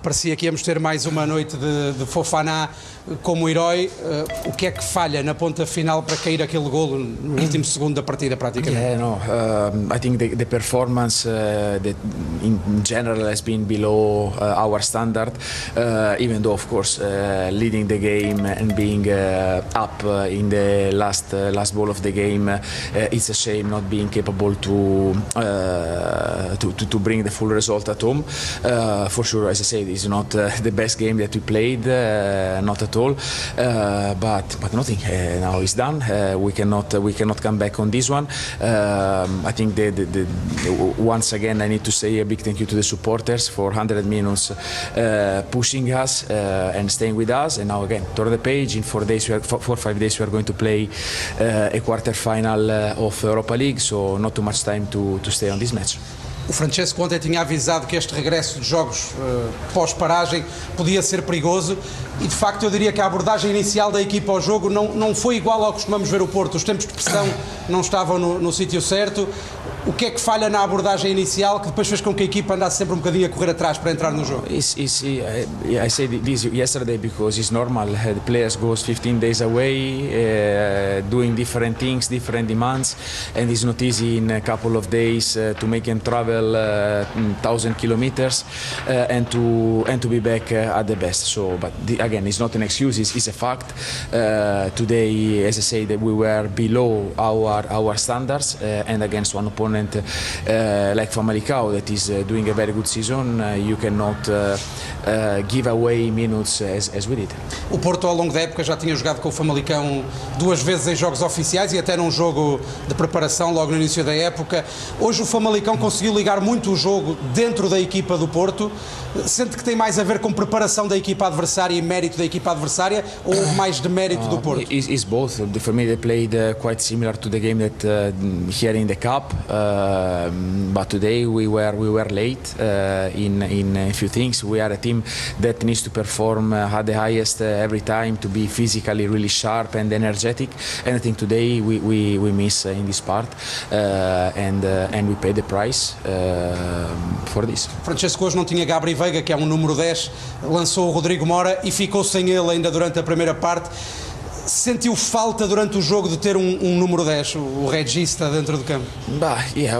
Parecia que íamos ter mais uma noite de Fofana como herói. O que é que falha na ponta final para cair aquele golo no último segundo da partida, praticamente? Yeah, no, I think the performance that in general has been below our standard, even though of course leading the game and being up in the last ball of the game, it's a shame not being capable to bring the full result at home. For sure, as I said, it's not the best game that we played, not at all. But nothing. Now it's done. We cannot come back on this one. I think once again I need to say a big thank you to the supporters for 100 minutes pushing us and staying with us. And now again, turn the page. In 4 or 5 days we are going to play a quarter final of Europa League. So not too much time to stay on this match. O Francesco ontem tinha avisado que este regresso de jogos pós-paragem podia ser perigoso e, de facto, eu diria que a abordagem inicial da equipa ao jogo não foi igual ao que costumamos ver o Porto. Os tempos de pressão não estavam no sítio certo. O que é que falha na abordagem inicial que depois fez com que a equipa andasse sempre um bocadinho a correr atrás para entrar no jogo? I said this yesterday because it's normal. The players goes 15 days away, doing different things, different demands, and it's not easy in a couple of days to make them travel 1,000 kilometers and to be back at the best. So, but again, it's not an excuse. It's a fact. Today, as I said, we were below our standards, and against one opponent like Famalicão that is doing a very good season, you cannot give away minutes as we did. O Porto ao longo da época já tinha jogado com o Famalicão 2 vezes em jogos oficiais e até num jogo de preparação logo no início da época. Hoje o Famalicão conseguiu ligar muito o jogo dentro da equipa do Porto. Sente que tem mais a ver com preparação da equipa adversária e mérito da equipa adversária ou mais de mérito do Porto? It's both. For me, they played quite similar to the game that here in the cup. But today we were late in a few things. We are a team that needs to perform at the highest every time, to be physically really sharp and energetic. And I think today we miss in this part, and we pay the price for this. Francesco hoje não tinha Gabriel Veiga, que é um número 10, lançou o Rodrigo Mora e ficou sem ele ainda durante a primeira parte. Sentiu falta durante o jogo de ter um número 10, o regista dentro do campo? Yeah,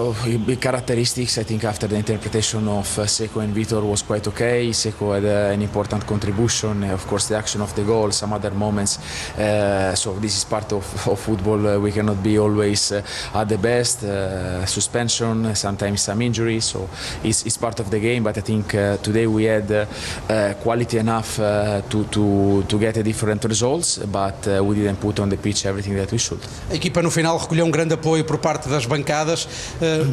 characteristics. I think after the interpretation of Seco and Vitor was quite okay. Seco had an important contribution, of course the action of the goal, some other moments. So this is part of football. We cannot be always at the best. Suspension, sometimes some injuries. So it's part of the game. But I think today we had quality enough to get a different results. But we didn't put on the pitch everything that we should. A equipa no final recolheu um grande apoio por parte das bancadas,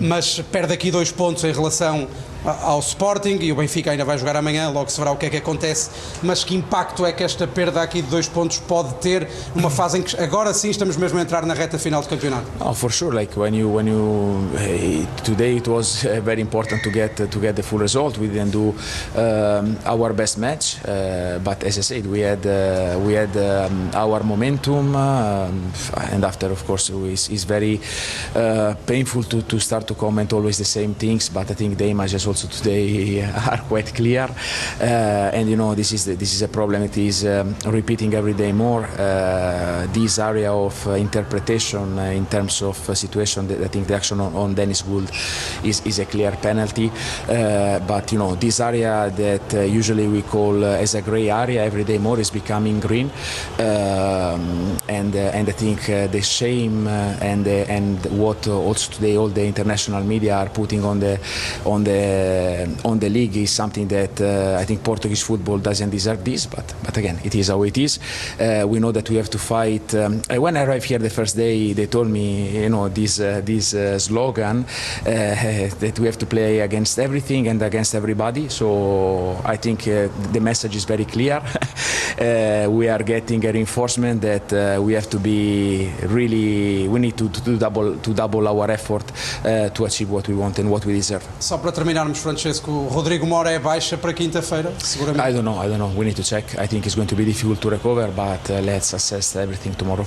mas perde aqui 2 pontos em relação ao Sporting e o Benfica ainda vai jogar amanhã, logo se verá o que é que acontece. Mas que impacto é que esta perda aqui de 2 pontos pode ter numa fase em que agora sim estamos mesmo a entrar na reta final do campeonato? Oh, for sure. Like when you today it was very important to get the full result. We didn't do our best match, but as I said, we had our momentum, and after, of course, it's very painful to start to comment always the same things. But I think the images also today are quite clear, and you know this is a problem that is repeating every day more. This area of interpretation in terms of situation, I think the action on Dennis Gould is a clear penalty. But you know this area that usually we call as a grey area every day more is becoming green. And I think the shame and what also today all the international media are putting on the league is something that I think Portuguese football doesn't deserve this. But again, it is how it is. We know that we have to fight. When I arrived here the first day, they told me, you know, this slogan that we have to play against everything and against everybody. So I think the message is very clear. We are getting a reinforcement that we have to be really. We need to double our effort to achieve what we want and what we deserve. Só para terminarmos, Francesco, Rodrigo Mora é baixa para quinta-feira, seguramente? I don't know. We need to check. I think it's going to be difficult to recover, but let's assess everything tomorrow.